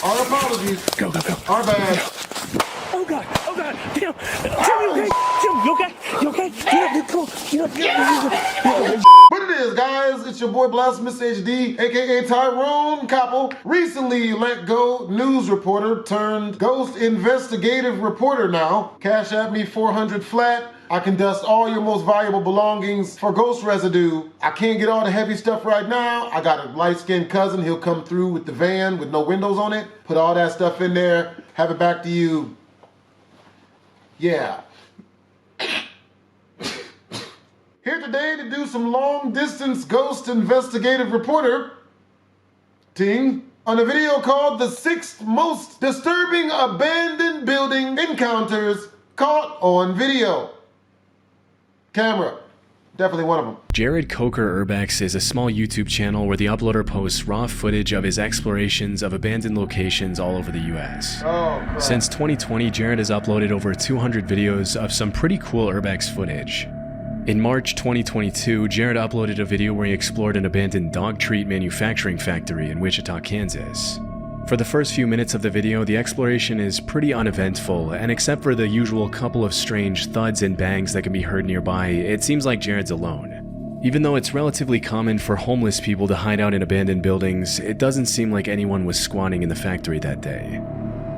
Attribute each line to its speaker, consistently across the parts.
Speaker 1: Our apologies.
Speaker 2: Go.
Speaker 1: Our bad.
Speaker 2: Oh God. Tim, you okay? You okay? Get up.
Speaker 1: What it is, guys, it's your boy BlastphamousHD, aka Tyrone Koppel, recently let go news reporter turned ghost investigative reporter now. Cash at me 400 flat. I can dust all your most valuable belongings for ghost residue. I can't get all the heavy stuff right now. I got a light-skinned cousin. He'll come through with the van with no windows on it. Put all that stuff in there. Have it back to you. Yeah. Here today to do some long-distance ghost investigative reporter ting on a video called The 6th Most Disturbing Abandoned Building Encounters Caught on Video. Camera. Definitely one of them.
Speaker 3: Jared Coker Urbex is a small YouTube channel where the uploader posts raw footage of his explorations of abandoned locations all over the US.
Speaker 1: Oh, crap.
Speaker 3: Since 2020, Jared has uploaded over 200 videos of some pretty cool Urbex footage. In March 2022, Jared uploaded a video where he explored an abandoned dog treat manufacturing factory in Wichita, Kansas. For the first few minutes of the video, the exploration is pretty uneventful, and except for the usual couple of strange thuds and bangs that can be heard nearby, it seems like Jared's alone. Even though it's relatively common for homeless people to hide out in abandoned buildings, it doesn't seem like anyone was squatting in the factory that day.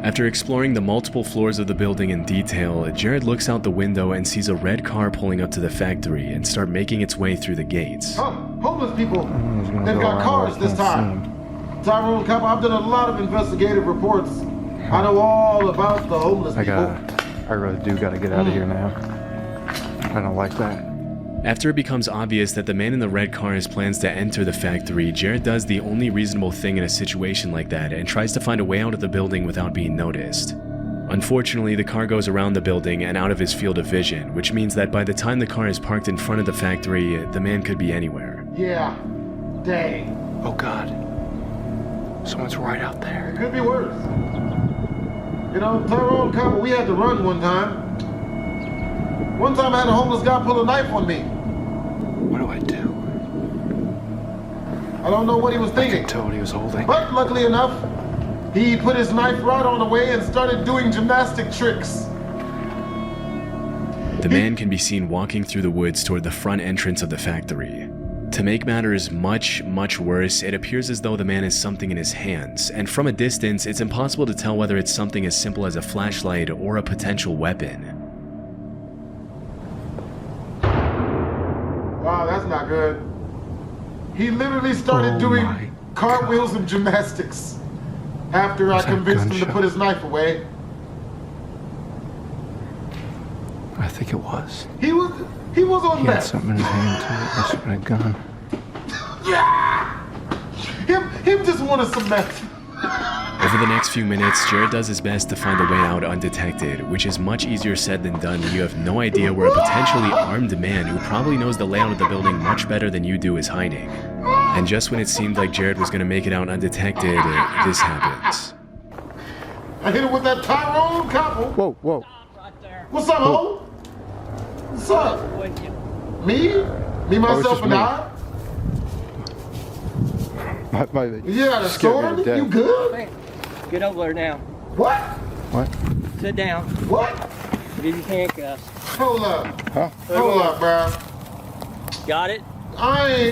Speaker 3: After exploring the multiple floors of the building in detail, Jared looks out the window and sees a red car pulling up to the factory and start making its way through the gates.
Speaker 1: Oh, homeless people. They've got cars this time. Tyrone Koppel, I've done a lot of investigative reports. I know all about the homeless people.
Speaker 4: I really do gotta get out of here now. I don't like that.
Speaker 3: After it becomes obvious that the man in the red car has plans to enter the factory, Jared does the only reasonable thing in a situation like that and tries to find a way out of the building without being noticed. Unfortunately, the car goes around the building and out of his field of vision, which means that by the time the car is parked in front of the factory, the man could be anywhere.
Speaker 1: Yeah. Dang.
Speaker 4: Oh God. Someone's right out there.
Speaker 1: It could be worse. You know, Tyrone Koppel, we had to run one time. One time I had a homeless guy pull a knife on me.
Speaker 4: What do I do?
Speaker 1: I don't know what he was
Speaker 4: I
Speaker 1: thinking.
Speaker 4: can't tell what he was holding.
Speaker 1: But luckily enough, he put his knife right on the way and started doing gymnastic tricks.
Speaker 3: The man can be seen walking through the woods toward the front entrance of the factory. To make matters much worse, it appears as though the man has something in his hands, and from a distance, it's impossible to tell whether it's something as simple as a flashlight or a potential weapon.
Speaker 1: Wow, that's not good. He literally started doing cartwheels and gymnastics after I convinced him to put his knife away.
Speaker 4: I think it was.
Speaker 1: He was on
Speaker 4: He had
Speaker 1: that.
Speaker 4: something in his hand too. It must have been a gun.
Speaker 1: Yeah! Him just wanted some meth.
Speaker 3: Over the next few minutes, Jared does his best to find a way out undetected, which is much easier said than done when you have no idea where a potentially armed man who probably knows the layout of the building much better than you do is hiding. And just when it seemed like Jared was going to make it out undetected, this happens.
Speaker 1: I hit him with that Tyrone Koppel.
Speaker 4: Whoa.
Speaker 5: Right there.
Speaker 1: What's up, ho? What's up? Me, myself, and I? You got a sword? You good?
Speaker 5: Get over there now.
Speaker 1: What?
Speaker 4: What?
Speaker 5: Sit down.
Speaker 1: What?
Speaker 5: Give your handcuffs.
Speaker 1: Hold up.
Speaker 4: Huh?
Speaker 1: Hold up, bro.
Speaker 5: Got it?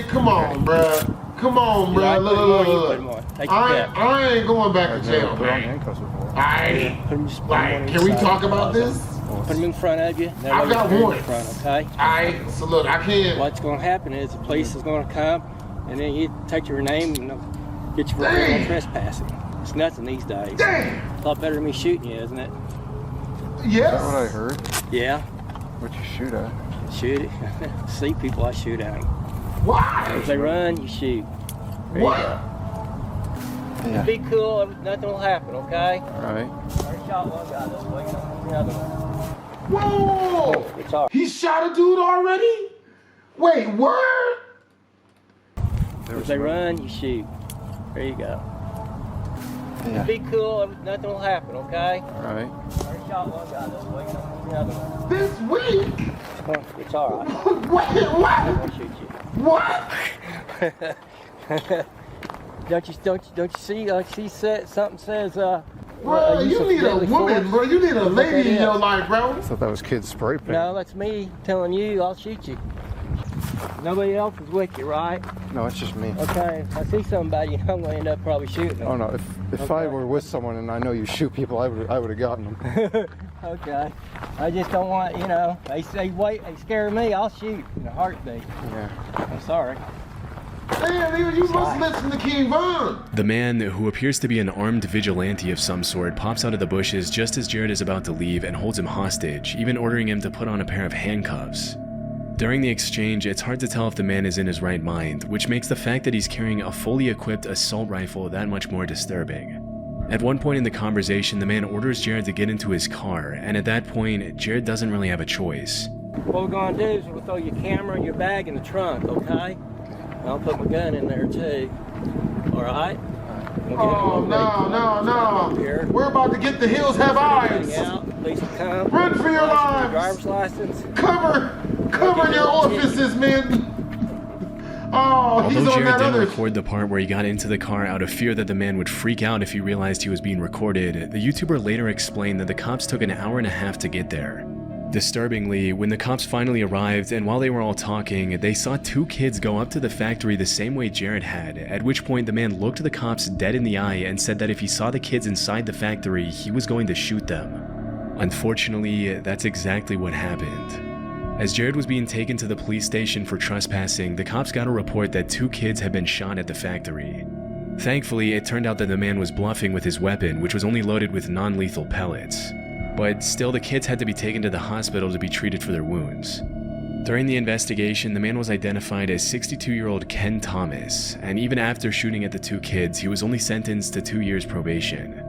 Speaker 1: Come on, bro. Come on, bro. Look.
Speaker 5: Take your cup.
Speaker 1: I ain't going back to jail,
Speaker 4: Put on
Speaker 1: man.
Speaker 4: handcuffs before.
Speaker 1: Can we talk about this?
Speaker 5: Put them in front of you.
Speaker 1: I've got warrants.
Speaker 5: Okay?
Speaker 1: So look, I can't.
Speaker 5: What's going to happen is the police is going to come, and then you take your name and they'll get you for illegal trespassing. It's nothing these days.
Speaker 1: Damn.
Speaker 5: A lot better than me shooting you, isn't it?
Speaker 1: Yes.
Speaker 4: Is that what I heard?
Speaker 5: Yeah.
Speaker 4: What'd you shoot at?
Speaker 5: Shoot it. See people, I shoot at them.
Speaker 1: Why?
Speaker 5: If they run, you shoot. There
Speaker 1: What?
Speaker 5: you go.
Speaker 4: Yeah.
Speaker 5: Be cool. Nothing will happen, okay?
Speaker 4: Alright.
Speaker 5: I shot one guy this way. The other one.
Speaker 1: Whoa!
Speaker 5: It's all right.
Speaker 1: He shot a dude already? Wait, word?
Speaker 5: If they run, you shoot. There you go.
Speaker 4: Yeah.
Speaker 5: Be cool. Nothing will happen, okay?
Speaker 4: Alright.
Speaker 5: I shot one guy this way. The other one.
Speaker 1: This week?
Speaker 5: It's all right.
Speaker 1: Wait, what?
Speaker 5: I'll shoot you.
Speaker 1: What?
Speaker 5: Don't you see? She said something says.
Speaker 1: Bro, you need a woman, bro. You need a lady in your life, bro.
Speaker 4: I thought that was kids spray paint.
Speaker 5: No, that's me telling you I'll shoot you. Nobody else is with you, right?
Speaker 4: No, it's just me.
Speaker 5: Okay, if I see somebody, I'm gonna end up probably shooting them.
Speaker 4: Oh no, if I were with someone and I know you shoot people, I would have gotten them.
Speaker 5: Okay, I just don't want, you know, they scare me, I'll shoot in a heartbeat.
Speaker 4: Yeah.
Speaker 5: I'm sorry.
Speaker 1: Damn, you must listen to King Von.
Speaker 3: The man, who appears to be an armed vigilante of some sort, pops out of the bushes just as Jared is about to leave and holds him hostage, even ordering him to put on a pair of handcuffs. During the exchange, it's hard to tell if the man is in his right mind, which makes the fact that he's carrying a fully equipped assault rifle that much more disturbing. At one point in the conversation, the man orders Jared to get into his car, and at that point, Jared doesn't really have a choice.
Speaker 5: What we're gonna do is we'll throw your camera and your bag in the trunk, okay? And I'll put my gun in there too. All right?
Speaker 1: Oh, no. We're about to get the hills have eyes. Run for your lives.
Speaker 5: Driver's license.
Speaker 1: Cover your orifices, men. Oh, he's
Speaker 3: Although
Speaker 1: on
Speaker 3: Jared
Speaker 1: that
Speaker 3: didn't
Speaker 1: other.
Speaker 3: record the part where he got into the car out of fear that the man would freak out if he realized he was being recorded, the YouTuber later explained that the cops took an hour and a half to get there. Disturbingly, when the cops finally arrived and while they were all talking, they saw two kids go up to the factory the same way Jared had, at which point the man looked the cops dead in the eye and said that if he saw the kids inside the factory, he was going to shoot them. Unfortunately, that's exactly what happened. As Jared was being taken to the police station for trespassing, the cops got a report that two kids had been shot at the factory. Thankfully, it turned out that the man was bluffing with his weapon, which was only loaded with non-lethal pellets. But still, the kids had to be taken to the hospital to be treated for their wounds. During the investigation, the man was identified as 62-year-old Ken Thomas, and even after shooting at the two kids, he was only sentenced to 2 years probation.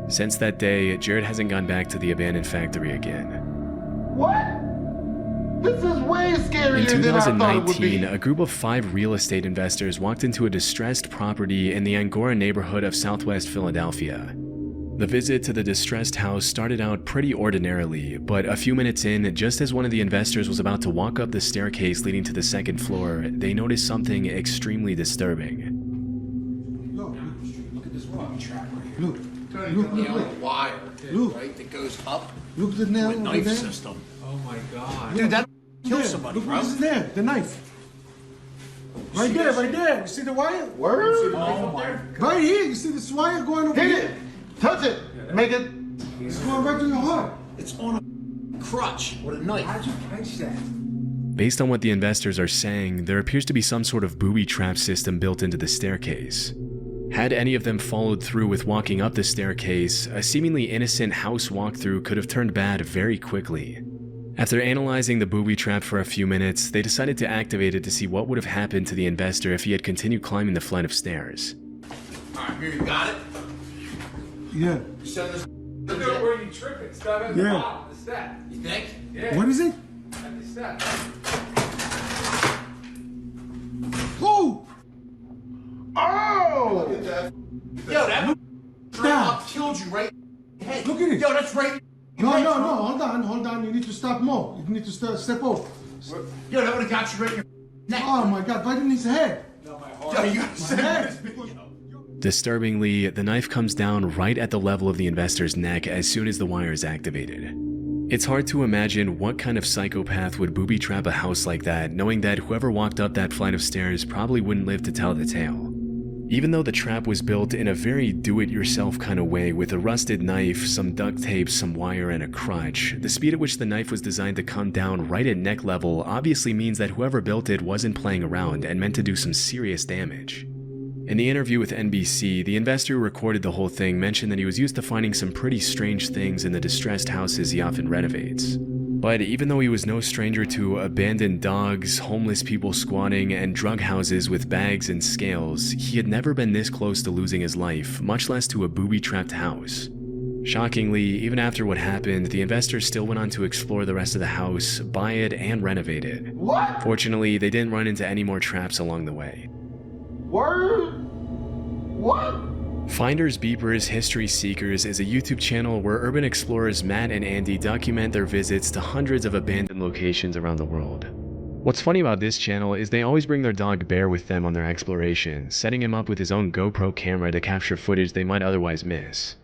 Speaker 3: Since that day, Jared hasn't gone back to the abandoned factory again.
Speaker 1: What? This is way scarier
Speaker 3: In
Speaker 1: than I thought it would
Speaker 3: 2019,
Speaker 1: be.
Speaker 3: a group of 5 real estate investors walked into a distressed property in the Angora neighborhood of southwest Philadelphia. The visit to the distressed house started out pretty ordinarily, but a few minutes in, just as one of the investors was about to walk up the staircase leading to the second floor, they noticed something extremely disturbing.
Speaker 6: Look at this wire track right here. Look. Wire, right, that goes up.
Speaker 7: Look at the nail
Speaker 6: With
Speaker 7: over
Speaker 6: knife
Speaker 7: there.
Speaker 6: system. Oh my god. Dude, that kill somebody,
Speaker 7: Look
Speaker 6: bro.
Speaker 7: what is there, the knife. Right there. You see the wire?
Speaker 1: Word?
Speaker 6: Oh my god.
Speaker 7: Right here, you see this wire going over
Speaker 1: Hit
Speaker 7: here?
Speaker 1: it. Touch it. Make it.
Speaker 7: It's going right through your heart.
Speaker 6: It's on a crutch with a knife.
Speaker 7: How'd you catch that?
Speaker 3: Based on what the investors are saying, there appears to be some sort of booby trap system built into the staircase. Had any of them followed through with walking up the staircase, a seemingly innocent house walkthrough could have turned bad very quickly. After analyzing the booby trap for a few minutes, they decided to activate it to see what would have happened to the investor if he had continued climbing the flight of stairs.
Speaker 6: Alright, here you got it.
Speaker 7: Yeah.
Speaker 6: Send this.
Speaker 8: Look at where you tripping. Stop at the
Speaker 7: Yeah.
Speaker 8: bottom of the step.
Speaker 6: You think?
Speaker 8: Yeah.
Speaker 7: What is it?
Speaker 8: At the step.
Speaker 7: Oh!
Speaker 1: Oh!
Speaker 6: Yo, that straight up killed you right in the head.
Speaker 7: Look at it.
Speaker 6: Yo, that's right.
Speaker 7: No, hold on. You need to stop more. You need to step over.
Speaker 6: Yo, that would have got you right in your neck.
Speaker 7: Oh my God, right in his head.
Speaker 8: No, my
Speaker 6: Yo,
Speaker 8: heart.
Speaker 6: you gotta send
Speaker 7: head.
Speaker 6: this video.
Speaker 3: Disturbingly, the knife comes down right at the level of the investor's neck as soon as the wire is activated. It's hard to imagine what kind of psychopath would booby trap a house like that, knowing that whoever walked up that flight of stairs probably wouldn't live to tell the tale. Even though the trap was built in a very do-it-yourself kind of way with a rusted knife, some duct tape, some wire, and a crutch, the speed at which the knife was designed to come down right at neck level obviously means that whoever built it wasn't playing around and meant to do some serious damage. In the interview with NBC, the investor who recorded the whole thing mentioned that he was used to finding some pretty strange things in the distressed houses he often renovates. But even though he was no stranger to abandoned dogs, homeless people squatting, and drug houses with bags and scales, he had never been this close to losing his life, much less to a booby-trapped house. Shockingly, even after what happened, the investor still went on to explore the rest of the house, buy it, and renovate it.
Speaker 1: What?
Speaker 3: Fortunately, they didn't run into any more traps along the way.
Speaker 1: Word? What?
Speaker 3: Finders Beepers History Seekers is a YouTube channel where urban explorers Matt and Andy document their visits to hundreds of abandoned locations around the world. What's funny about this channel is they always bring their dog Bear with them on their explorations, setting him up with his own GoPro camera to capture footage they might otherwise miss.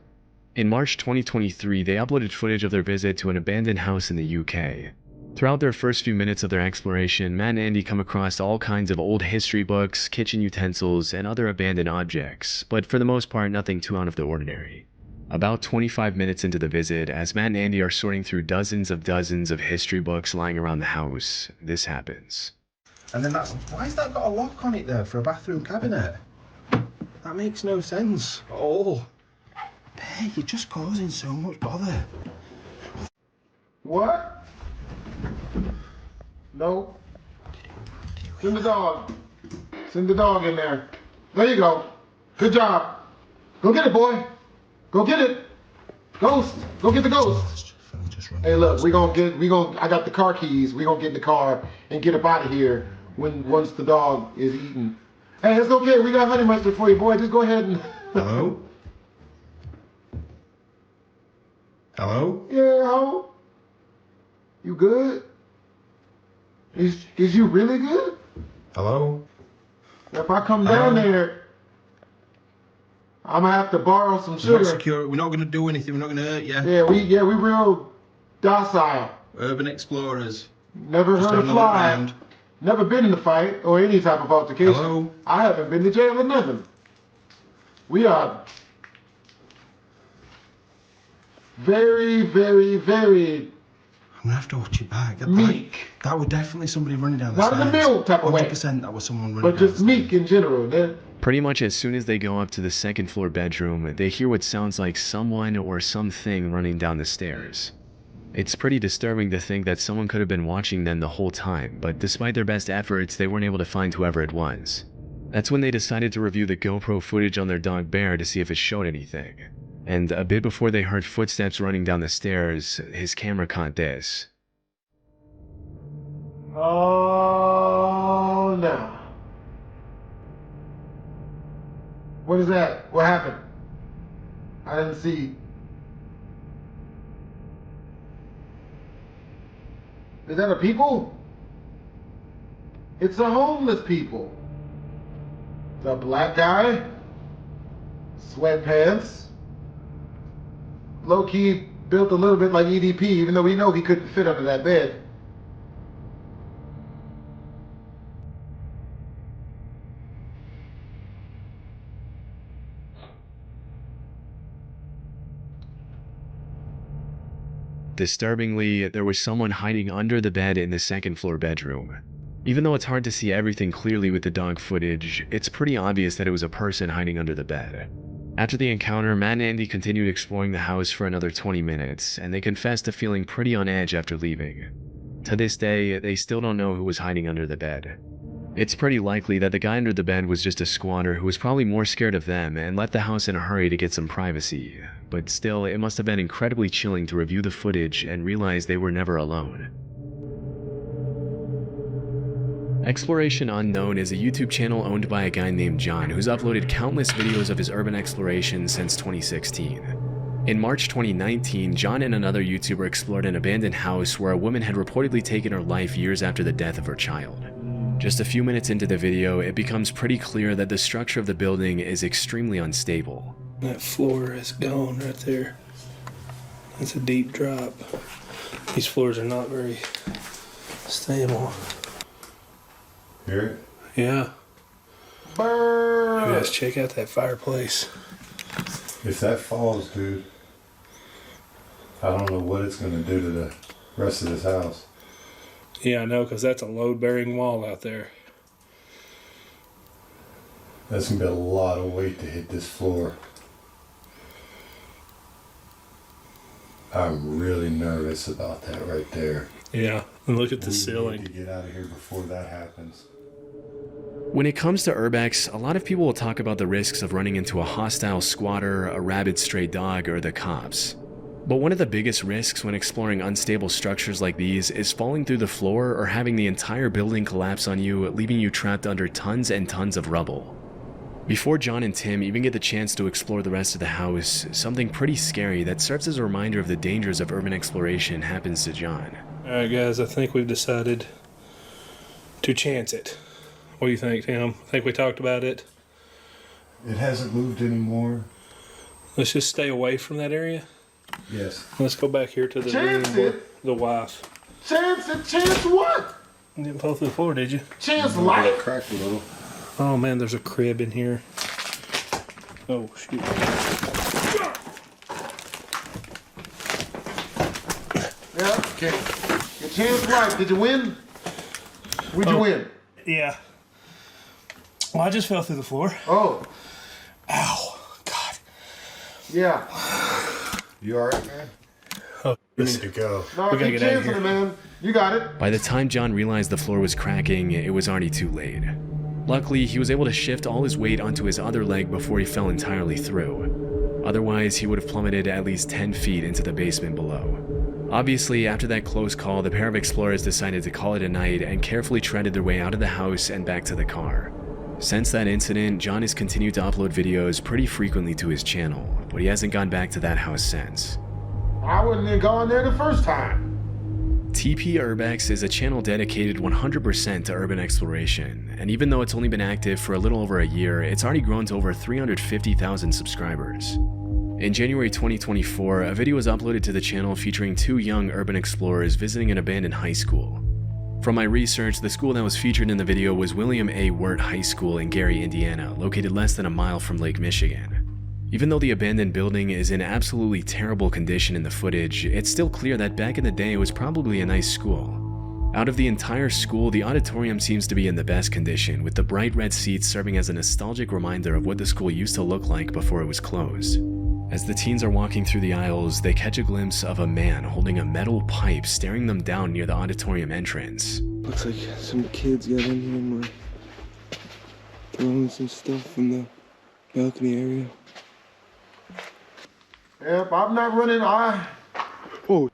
Speaker 3: In March 2023, they uploaded footage of their visit to an abandoned house in the UK. Throughout their first few minutes of their exploration, Matt and Andy come across all kinds of old history books, kitchen utensils, and other abandoned objects, but for the most part nothing too out of the ordinary. About 25 minutes into the visit, as Matt and Andy are sorting through dozens of history books lying around the house, this happens.
Speaker 9: And then why has that got a lock on it there for a bathroom cabinet? That makes no sense. Oh, Bear, you're just causing so much bother.
Speaker 1: What? No. Send the dog. Send the dog in there. There you go. Good job. Go get it, boy. Go get it. Ghost. Go get the ghost. Hey, look, I got the car keys. We gonna get in the car and get up out of here once the dog is eaten. Hey, it's okay. We got honey mustard for you, boy. Just go ahead and.
Speaker 9: Hello? Hello?
Speaker 1: Yeah, ho. You good? Is you really good?
Speaker 9: Hello?
Speaker 1: If I come down there, I'm gonna have to borrow some
Speaker 9: We're not
Speaker 1: sugar.
Speaker 9: secure. We're not going to do anything. We're not going to hurt you.
Speaker 1: Yeah, we real docile.
Speaker 9: Urban explorers.
Speaker 1: Never
Speaker 9: Just
Speaker 1: heard a
Speaker 9: having a look
Speaker 1: fly.
Speaker 9: round.
Speaker 1: Never been in a fight or any type of altercation.
Speaker 9: Hello?
Speaker 1: I haven't been to jail or nothing. We are very, very, very
Speaker 9: I'm going to have to watch your back.
Speaker 1: meek.
Speaker 9: That was definitely somebody running down the
Speaker 1: Not
Speaker 9: stairs.
Speaker 1: in the middle type of way.
Speaker 9: 100% that was someone running
Speaker 1: But
Speaker 9: down
Speaker 1: just
Speaker 9: the stairs.
Speaker 1: meek in general.
Speaker 3: Pretty much as soon as they go up to the second floor bedroom, they hear what sounds like someone or something running down the stairs. It's pretty disturbing to think that someone could have been watching them the whole time, but despite their best efforts, they weren't able to find whoever it was. That's when they decided to review the GoPro footage on their dog Bear to see if it showed anything. And a bit before they heard footsteps running down the stairs, his camera caught this.
Speaker 1: Oh no. What is that? What happened? I didn't see. Is that a people? It's a homeless people. It's a black guy, sweatpants, low-key built a little bit like EDP, even though we know he couldn't fit under that bed.
Speaker 3: Disturbingly, there was someone hiding under the bed in the second floor bedroom. Even though it's hard to see everything clearly with the dog footage, it's pretty obvious that it was a person hiding under the bed. After the encounter, Matt and Andy continued exploring the house for another 20 minutes, and they confessed to feeling pretty on edge after leaving. To this day, they still don't know who was hiding under the bed. It's pretty likely that the guy under the bed was just a squatter who was probably more scared of them and left the house in a hurry to get some privacy, but still, it must have been incredibly chilling to review the footage and realize they were never alone. Exploration Unknown is a YouTube channel owned by a guy named John who's uploaded countless videos of his urban exploration since 2016. In March 2019, John and another YouTuber explored an abandoned house where a woman had reportedly taken her life years after the death of her child. Just a few minutes into the video, it becomes pretty clear that the structure of the building is extremely unstable.
Speaker 2: That floor is gone right there. It's a deep drop. These floors are not very stable.
Speaker 10: Hear it?
Speaker 2: Yeah.
Speaker 1: Brrr.
Speaker 2: You guys check out that fireplace.
Speaker 10: If that falls, dude, I don't know what it's going to do to the rest of this house.
Speaker 2: Yeah, I know, because that's a load-bearing wall out there.
Speaker 10: That's going to be a lot of weight to hit this floor. I'm really nervous about that right there.
Speaker 2: Yeah, and look at the
Speaker 10: We
Speaker 2: ceiling.
Speaker 10: need to get out of here before that happens.
Speaker 3: When it comes to urbex, a lot of people will talk about the risks of running into a hostile squatter, a rabid stray dog, or the cops. But one of the biggest risks when exploring unstable structures like these is falling through the floor or having the entire building collapse on you, leaving you trapped under tons and tons of rubble. Before John and Tim even get the chance to explore the rest of the house, something pretty scary that serves as a reminder of the dangers of urban exploration happens to John.
Speaker 2: Alright guys, I think we've decided to chance it. What do you think, Tim? Think we talked about it?
Speaker 10: It hasn't moved anymore.
Speaker 2: Let's just stay away from that area.
Speaker 10: Yes.
Speaker 2: Let's go back here to the
Speaker 1: Chance
Speaker 2: room where
Speaker 1: it?
Speaker 2: the wife.
Speaker 1: Chance it, chance what?
Speaker 2: You didn't fall through the floor, did you?
Speaker 1: Chance life?
Speaker 10: Cracked a little.
Speaker 2: Oh man, there's a crib in here. Oh shoot.
Speaker 1: Yeah, okay. Your chance life. Did you win? Would you win?
Speaker 2: Yeah. Well, I just fell through the floor.
Speaker 1: Oh.
Speaker 2: Ow. God.
Speaker 1: Yeah.
Speaker 10: You alright, man?
Speaker 2: Oh,
Speaker 10: We need to go.
Speaker 1: No,
Speaker 2: We gotta
Speaker 1: keep
Speaker 2: get out of
Speaker 1: chancing
Speaker 2: here.
Speaker 1: it, man. You got it.
Speaker 3: By the time John realized the floor was cracking, it was already too late. Luckily, he was able to shift all his weight onto his other leg before he fell entirely through. Otherwise, he would have plummeted at least 10 feet into the basement below. Obviously, after that close call, the pair of explorers decided to call it a night and carefully treaded their way out of the house and back to the car. Since that incident, John has continued to upload videos pretty frequently to his channel, but he hasn't gone back to that house since.
Speaker 1: I wouldn't have gone there the first time.
Speaker 3: TP Urbex is a channel dedicated 100% to urban exploration, and even though it's only been active for a little over a year, it's already grown to over 350,000 subscribers. In January 2024, a video was uploaded to the channel featuring two young urban explorers visiting an abandoned high school. From my research, the school that was featured in the video was William A. Wirt High School in Gary, Indiana, located less than a mile from Lake Michigan. Even though the abandoned building is in absolutely terrible condition in the footage, it's still clear that back in the day it was probably a nice school. Out of the entire school, the auditorium seems to be in the best condition, with the bright red seats serving as a nostalgic reminder of what the school used to look like before it was closed. As the teens are walking through the aisles, they catch a glimpse of a man holding a metal pipe staring them down near the auditorium entrance.
Speaker 11: Looks like some kids got in here and were throwing some stuff from the balcony area.
Speaker 1: Yep, I'm not running. I
Speaker 11: Oh,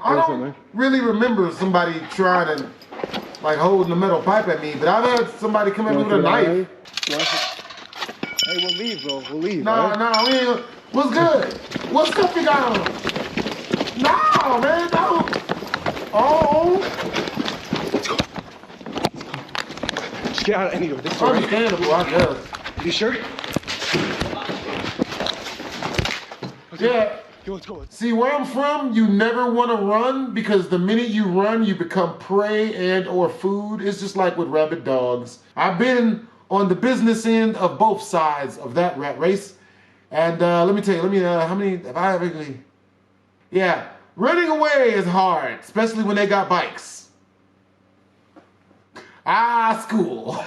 Speaker 1: don't really remember somebody trying to, like, holding a metal pipe at me, but I've had somebody come at me with a knife.
Speaker 11: Hey, we'll leave, bro. We'll leave.
Speaker 1: No, no, we ain't. What's good? What stuff you got on? No, man, no. Oh.
Speaker 11: Let's go. Just get out anyway. This is
Speaker 1: Understandable, I guess.
Speaker 11: You sure?
Speaker 1: Yeah.
Speaker 11: Let's go.
Speaker 1: See, where I'm from, you never want to run because the minute you run, you become prey and or food. It's just like with rabid dogs. I've been on the business end of both sides of that rat race. And let me tell you, how many have I ever... Yeah, running away is hard, especially when they got bikes. School.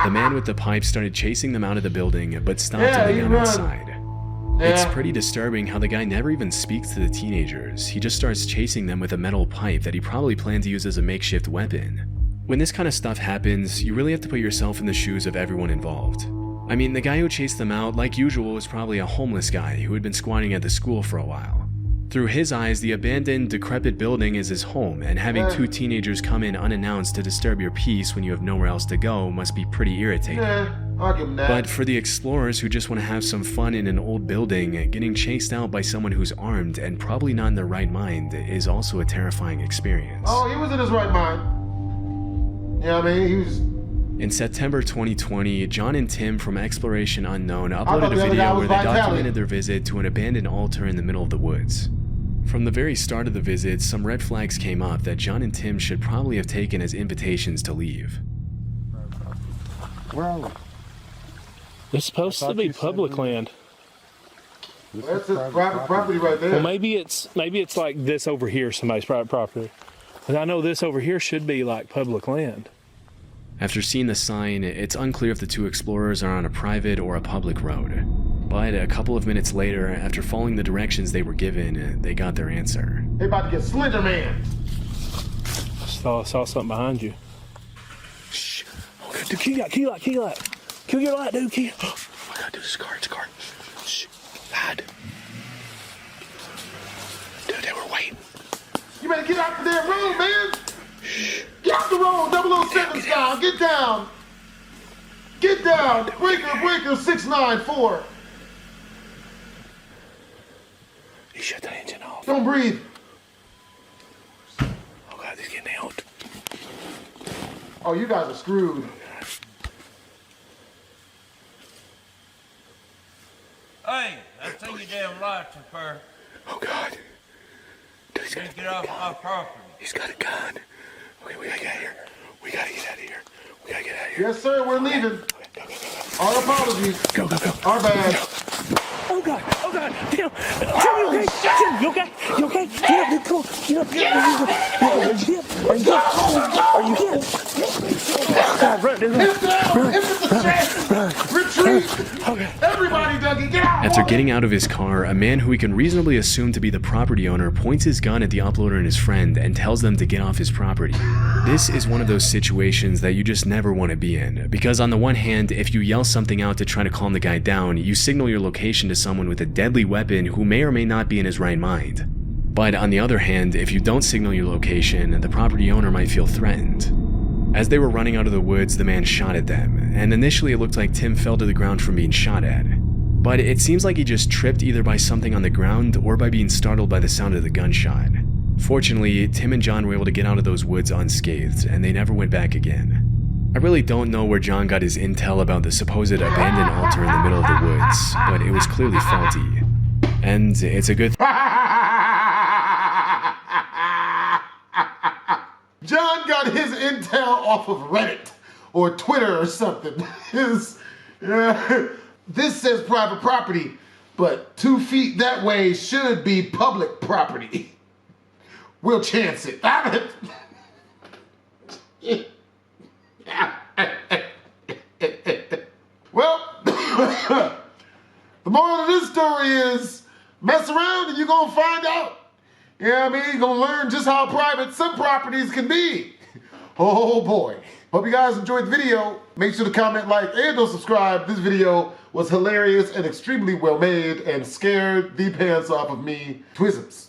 Speaker 3: The man with the pipe started chasing them out of the building, but stopped and they got outside. It's pretty disturbing how the guy never even speaks to the teenagers. He just starts chasing them with a metal pipe that he probably planned to use as a makeshift weapon. When this kind of stuff happens, you really have to put yourself in the shoes of everyone involved. I mean, the guy who chased them out, like usual, was probably a homeless guy who had been squatting at the school for a while. Through his eyes, the abandoned, decrepit building is his home, and having two teenagers come in unannounced to disturb your peace when you have nowhere else to go must be pretty irritating.
Speaker 1: I'll give him that.
Speaker 3: But for the explorers who just want to have some fun in an old building, getting chased out by someone who's armed and probably not in their right mind is also a terrifying experience.
Speaker 1: Oh, he was in his right mind. Yeah, I mean, he was...
Speaker 3: In September 2020, John and Tim from Exploration Unknown
Speaker 1: thought
Speaker 3: uploaded a
Speaker 1: the other guy
Speaker 3: video
Speaker 1: was
Speaker 3: where they
Speaker 1: Vitality.
Speaker 3: documented their visit to an abandoned altar in the middle of the woods. From the very start of the visit, some red flags came up that John and Tim should probably have taken as invitations to leave.
Speaker 4: Where are we?
Speaker 2: It's supposed to be public land.
Speaker 1: That's his private property right there.
Speaker 2: Well, maybe it's like this over here, somebody's private property. And I know this over here should be like public land.
Speaker 3: After seeing the sign, it's unclear if the two explorers are on a private or a public road. But a couple of minutes later, after following the directions they were given, they got their answer.
Speaker 1: They about to get Slender Man.
Speaker 2: Saw something behind you. Shh. Okay, dude, key light. Kill your light, dude. Oh my God, dude, it's a car. Shh. Hide. Dude, they were waiting.
Speaker 1: You better get out the damn road, man. Shh. Get out the road, 007 style. Get down. Get down. Breaker 694.
Speaker 2: You shut the engine off.
Speaker 1: Don't breathe.
Speaker 2: he's getting out.
Speaker 1: Oh, you guys are screwed.
Speaker 12: Hey, I see your damn lights are fair.
Speaker 2: Oh God. Dude, he's
Speaker 12: Get off my property.
Speaker 2: He's got a gun. Okay, we gotta get out of here. We gotta get out of here. We gotta get out of here.
Speaker 1: Yes, sir, we're leaving.
Speaker 2: Go.
Speaker 1: Our apologies.
Speaker 2: Go.
Speaker 1: Our bad.
Speaker 2: Oh God. Tim, you okay? Tim, you okay? You okay? Get up, come on. Get up. Are you here? God, run.
Speaker 1: Retreat.
Speaker 2: Okay.
Speaker 1: Everybody, Dougie, get out.
Speaker 3: After getting out of his car, a man who we can reasonably assume to be the property owner points his gun at the uploader and his friend and tells them to get off his property. This is one of those situations that you just never want to be in, because on the one hand, if you yell something out to try to calm the guy down, you signal your location to someone with a deadly weapon who may or may not be in his right mind. But on the other hand, if you don't signal your location, the property owner might feel threatened. As they were running out of the woods, the man shot at them, and initially it looked like Tim fell to the ground from being shot at. But it seems like he just tripped either by something on the ground or by being startled by the sound of the gunshot. Fortunately, Tim and John were able to get out of those woods unscathed, and they never went back again. I really don't know where John got his intel about the supposed abandoned altar in the middle of the woods, but it was clearly faulty. And it's a good
Speaker 1: John got his intel off of Reddit or Twitter or something. This says private property, but 2 feet that way should be public property. We'll chance it. Well, the moral of this story is mess around and you're gonna find out. Yeah, you're gonna learn just how private some properties can be. Oh boy. Hope you guys enjoyed the video. Make sure to comment, like, and don't subscribe. This video was hilarious and extremely well made and scared the pants off of me. Twisms.